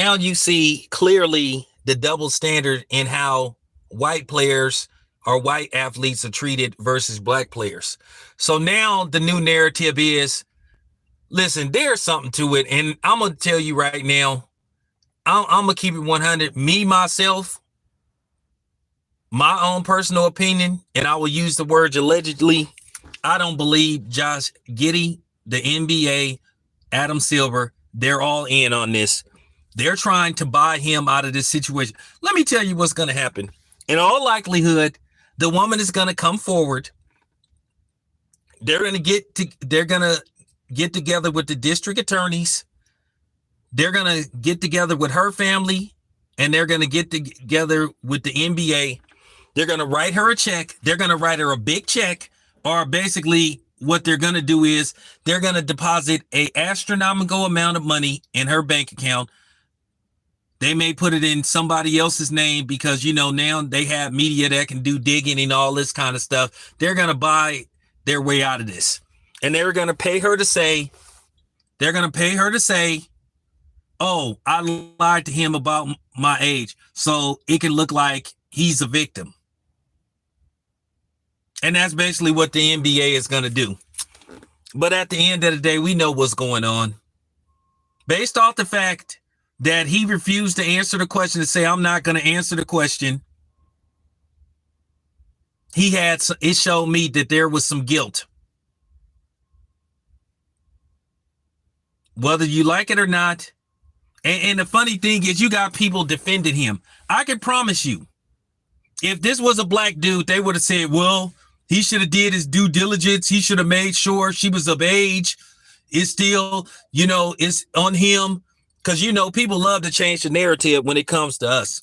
now you see clearly the double standard in how white players or white athletes are treated versus black players. So now the new narrative is, listen, there's something to it. And I'm going to tell you right now, I'm going to keep it 100. Me, myself, my own personal opinion, and I will use the words allegedly, I don't believe Josh Giddey, the NBA, Adam Silver, they're all in on this. They're trying to buy him out of this situation. Let me tell you what's going to happen. In all likelihood, the woman is going to come forward. They're going to get together with the district attorneys. They're going to get together with her family, and they're going to get together with the NBA. They're going to write her a check. They're going to write her a big check, or basically what they're going to do is they're going to deposit a astronomical amount of money in her bank account. They may put it in somebody else's name because, now they have media that can do digging and all this kind of stuff. They're going to buy their way out of this. And they're going to pay her to say, oh, I lied to him about my age. So it can look like he's a victim. And that's basically what the NBA is going to do. But at the end of the day, we know what's going on. Based off the fact that he refused to answer the question, to say, I'm not going to answer the question, it showed me that there was some guilt. Whether you like it or not. And the funny thing is, you got people defending him. I can promise you, if this was a black dude, they would have said, well, he should have did his due diligence. He should have made sure she was of age. It's still, it's on him. Because, people love to change the narrative when it comes to us.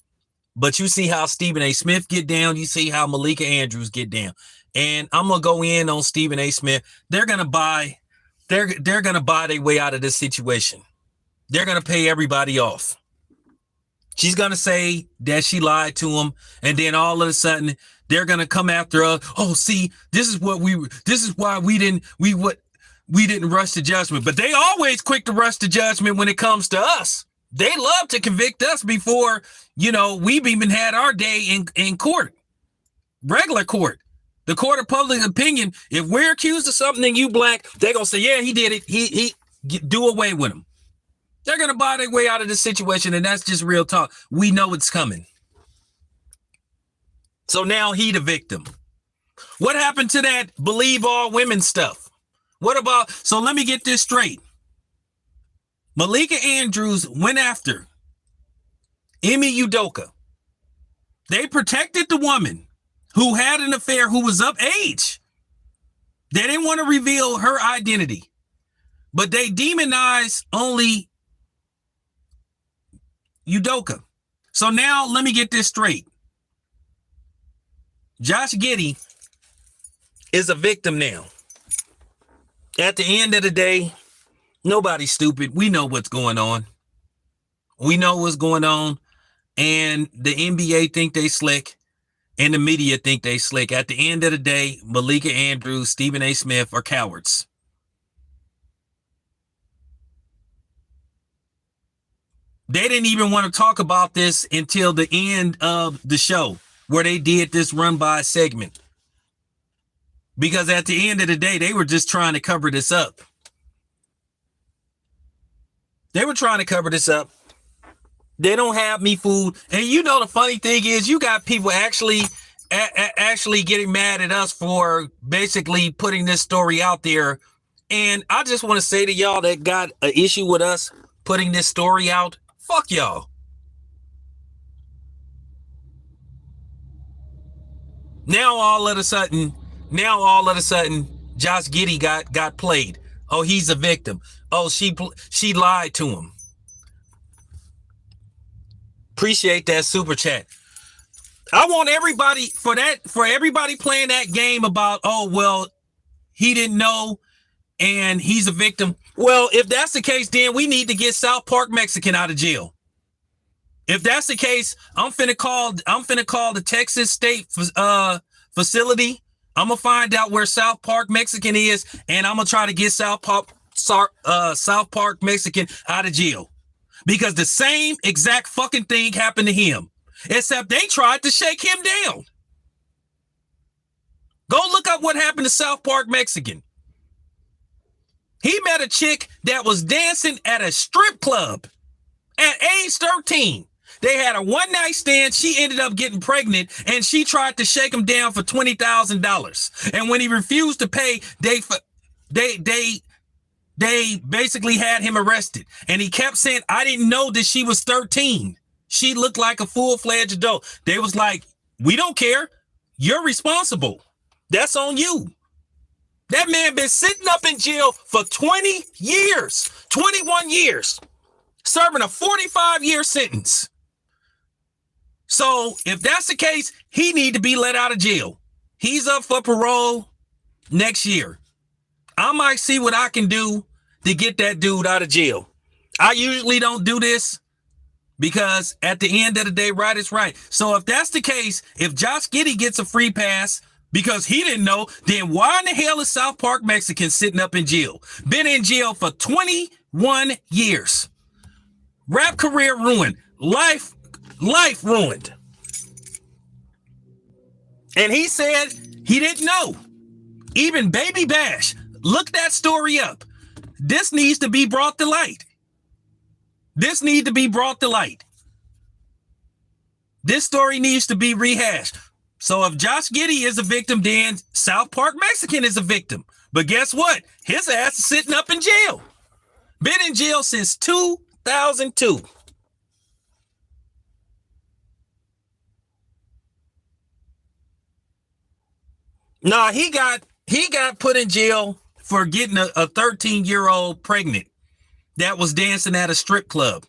But you see how Stephen A. Smith get down. You see how Malika Andrews get down. And I'm going to go in on Stephen A. Smith. They're going to buy their way out of this situation. They're going to pay everybody off. She's going to say that she lied to him. And then all of a sudden, they're going to come after her. Oh, see, this is why we didn't rush to judgment. But they always quick to rush to judgment when it comes to us. They love to convict us before, we've even had our day in court, regular court, the court of public opinion. If we're accused of something and you black, they're going to say, yeah, he did it. He do away with him. They're going to buy their way out of this situation. And that's just real talk. We know it's coming. So now he the victim. What happened to that believe all women stuff? What about, so let me get this straight. Malika Andrews went after Emi Udoka. They protected the woman who had an affair, who was of age. They didn't want to reveal her identity, but they demonized only Udoka. So now let me get this straight. Josh Giddey is a victim now. At the end of the day, nobody's stupid. We know what's going on. We know what's going on. And the NBA think they slick. And the media think they slick. At the end of the day, Malika Andrews, Stephen A. Smith are cowards. They didn't even want to talk about this until the end of the show, where they did this run by segment. Because at the end of the day, they were just trying to cover this up. They were trying to cover this up. They don't have me fooled. And the funny thing is, you got people actually getting mad at us for basically putting this story out there. And I just want to say to y'all that got an issue with us putting this story out, fuck y'all. Now all of a sudden, Josh Giddey got played. Oh, he's a victim. Oh, she lied to him. Appreciate that super chat. I want everybody for everybody playing that game about, oh, well, he didn't know and he's a victim. Well, if that's the case, then we need to get South Park Mexican out of jail. If that's the case, I'm finna call the Texas State facility. I'm gonna find out where South Park Mexican is, and I'm gonna try to get South Park Mexican out of jail. because the same exact fucking thing happened to him, except they tried to shake him down. Go look up what happened to South Park Mexican. He met a chick that was dancing at a strip club at age 13. They had a one-night stand. She ended up getting pregnant, and she tried to shake him down for $20,000. And when he refused to pay, they basically had him arrested. And he kept saying, I didn't know that she was 13. She looked like a full-fledged adult. They was like, we don't care. You're responsible. That's on you. That man been sitting up in jail for 20 years, 21 years, serving a 45-year sentence. So if that's the case, he need to be let out of jail. He's up for parole next year. I might see what I can do to get that dude out of jail. I usually don't do this because at the end of the day, right is right. So if that's the case, if Josh Giddey gets a free pass because he didn't know, then why in the hell is South Park Mexican sitting up in jail? Been in jail for 21 years. Rap career ruined. Life ruined. And he said he didn't know. Even Baby Bash, look that story up. This needs to be brought to light. This needs to be brought to light. This story needs to be rehashed. So if Josh Giddey is a victim, then South Park Mexican is a victim. But guess what? His ass is sitting up in jail. Been in jail since 2002. Nah, he got put in jail for getting a 13-year-old pregnant that was dancing at a strip club.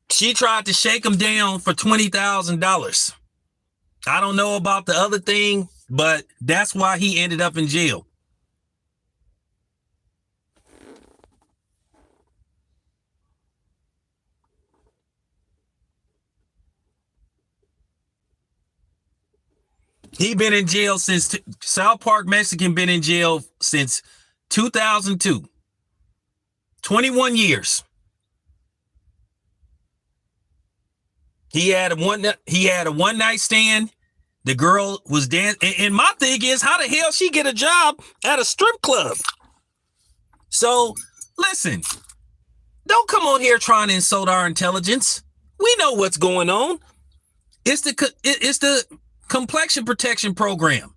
She tried to shake him down for $20,000. I don't know about the other thing, but that's why he ended up in jail. He been in jail since South Park Mexican been in jail since 2002. 21 years. He had a one night stand. The girl was dancing. And my thing is, how the hell she get a job at a strip club? So listen, don't come on here trying to insult our intelligence. We know what's going on. It's the complexion protection program.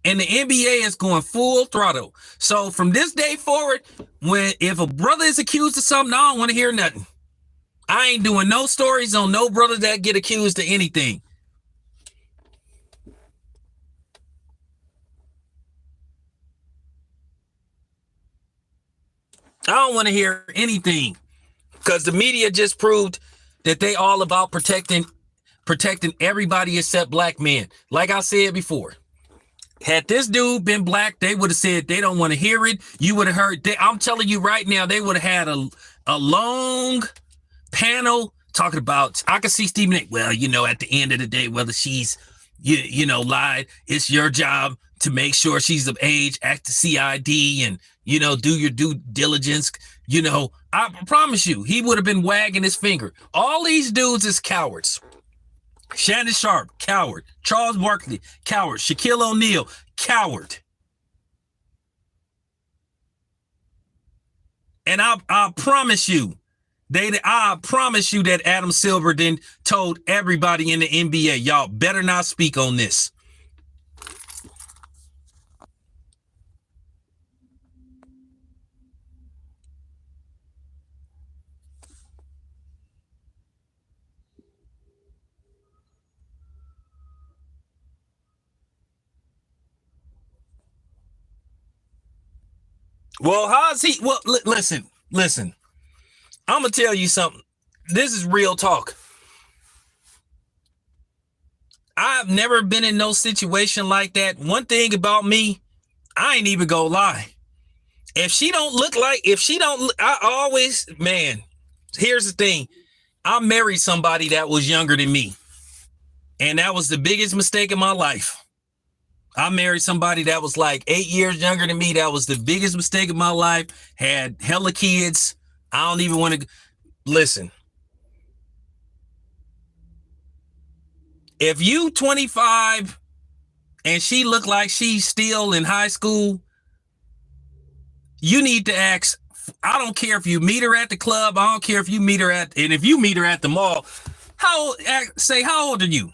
And the NBA is going full throttle. So from this day forward, if a brother is accused of something, I don't want to hear nothing. I ain't doing no stories on no brother that get accused of anything. I don't want to hear anything because the media just proved that they all about protecting everybody except black men. Like I said before, had this dude been black, they would have said they don't want to hear it. You would have heard. I'm telling you right now, they would have had a long panel talking about. I could see Stephen A. Well, at the end of the day, whether she's lied, it's your job to make sure she's of age, act the CID, and do your due diligence. I promise you, he would have been wagging his finger. All these dudes is cowards. Shannon Sharp, coward. Charles Barkley, coward. Shaquille O'Neal, coward. And I promise you, that Adam Silver then told everybody in the NBA, y'all better not speak on this. Well, how's he? Well, listen. I'm going to tell you something. This is real talk. I've never been in no situation like that. One thing about me, I ain't even gonna lie. If I always, man, here's the thing. I married somebody that was younger than me. And that was the biggest mistake in my life. I married somebody that was like 8 years younger than me. That was the biggest mistake of my life. Had hella kids. I don't even want to. Listen, if you 25 and she look like she's still in high school, you need to ask. I don't care if you meet her at the club. I don't care if you meet her and if you meet her at the mall, how old are you?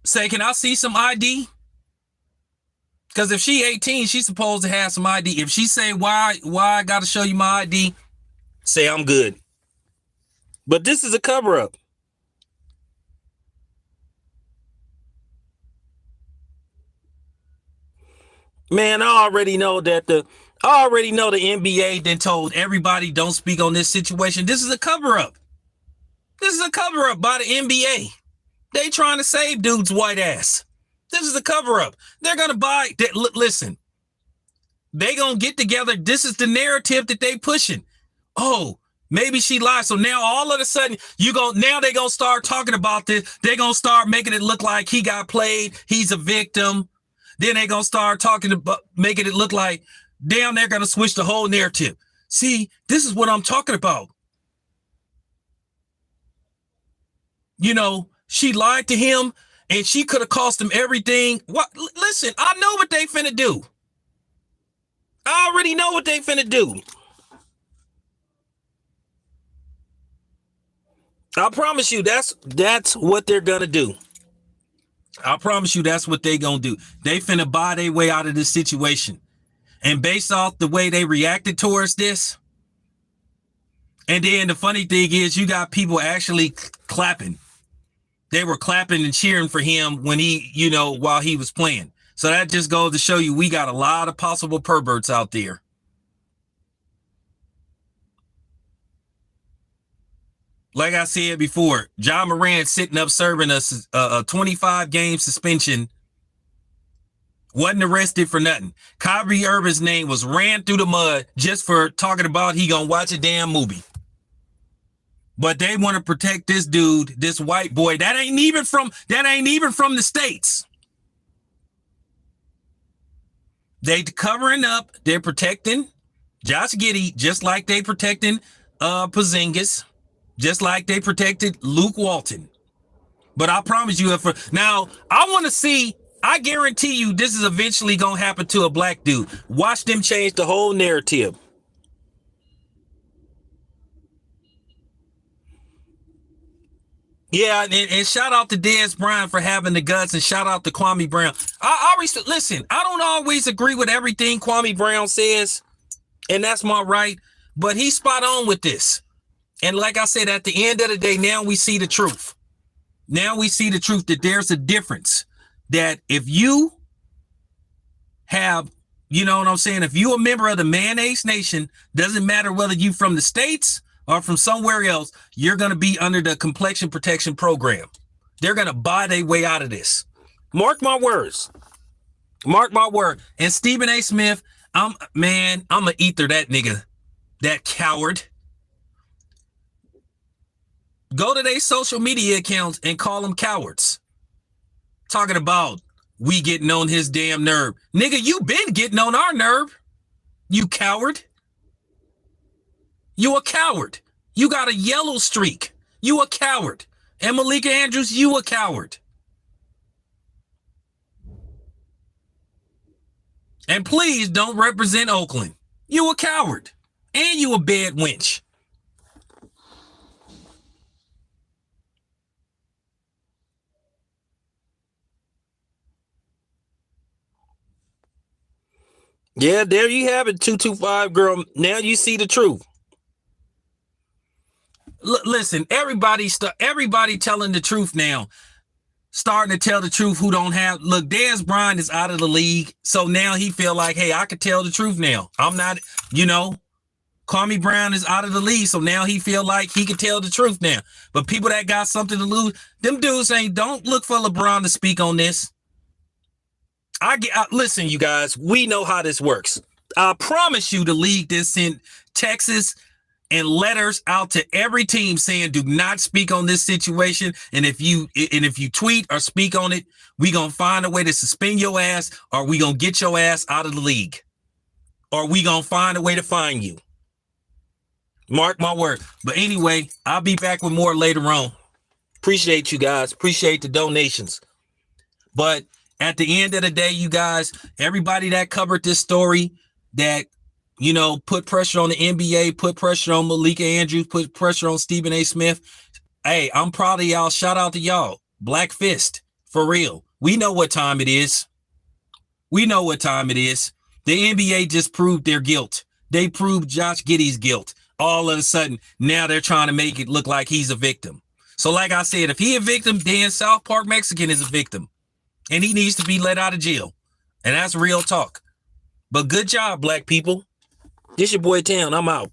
Say, can I see some ID? Because if she 18, she's supposed to have some ID. If she say, why I got to show you my ID, say I'm good. But this is a cover up. Man, I already know the NBA then told everybody don't speak on this situation. This is a cover up. This is a cover up by the NBA. They trying to save dude's white ass. This is a cover up. They're going to buy. Listen, they going to get together. This is the narrative that they pushing. Oh, maybe she lied. So now all of a sudden now they going to start talking about this. They're going to start making it look like he got played. He's a victim. Then they going to start talking about making it look like, damn, they're going to switch the whole narrative. See, this is what I'm talking about. You know, she lied to him and she could have cost him everything. What? Listen, I know what they finna do. I already know what they finna do. I promise you that's what they're gonna do. I promise you that's what they gonna do. They finna buy their way out of this situation. And based off the way they reacted towards this, and then the funny thing is you got people actually clapping. They were clapping and cheering for him when while he was playing. So that just goes to show you we got a lot of possible perverts out there. Like I said before, John Moran sitting up serving us a 25-game suspension. Wasn't arrested for nothing. Kyrie Irving's name was ran through the mud just for talking about he gonna watch a damn movie. But they want to protect this dude, this white boy that ain't even from the States. They covering up. They're protecting Josh Giddey just like they protecting Porzingis, just like they protected Luke Walton. But I promise you, now I want to see. I guarantee you, this is eventually gonna happen to a black dude. Watch them change the whole narrative. Yeah, and shout out to Dez Bryant for having the guts, and shout out to Kwame Brown. Listen, I don't always agree with everything Kwame Brown says, and that's my right, but he's spot on with this. And like I said, at the end of the day, now we see the truth. Now we see the truth that there's a difference. That if you have, you know what I'm saying, if you a member of the Mayonnaise Nation, doesn't matter whether you from the States or from somewhere else, you're going to be under the complexion protection program. They're going to buy their way out of this. Mark my words. Mark my word. And Stephen A. Smith, I'm going to ether that nigga, that coward. Go to their social media accounts and call them cowards. Talking about we getting on his damn nerve. Nigga, you been getting on our nerve. You coward. You a coward. You got a yellow streak. You a coward. And Malika Andrews, you a coward. And please don't represent Oakland. You a coward. And you a bad wench. Yeah, there you have it, 225 girl. Now you see the truth. Listen, everybody telling the truth now. Starting to tell the truth who don't have. Look, Dez Bryant is out of the league. So now he feel like, hey, I could tell the truth now. I'm not, Kwame Brown is out of the league. So now he feel like he can tell the truth now. But people that got something to lose, them dudes saying, don't look for LeBron to speak on this. Listen, you guys, we know how this works. I promise you the league that sent Texas and letters out to every team saying do not speak on this situation. And if you tweet or speak on it, we gonna find a way to suspend your ass, or we gonna get your ass out of the league, or we gonna find a way to fine you. Mark my word. But anyway, I'll be back with more later on. Appreciate you guys. Appreciate the donations. But at the end of the day, you guys, everybody that covered this story, that, you know, put pressure on the NBA, put pressure on Malika Andrews, put pressure on Stephen A. Smith. Hey, I'm proud of y'all. Shout out to y'all. Black Fist, for real. We know what time it is. We know what time it is. The NBA just proved their guilt. They proved Josh Giddey's guilt. All of a sudden, now they're trying to make it look like he's a victim. So like I said, if he a victim, then South Park Mexican is a victim. And he needs to be let out of jail. And that's real talk. But good job, black people. This your boy Town. I'm out.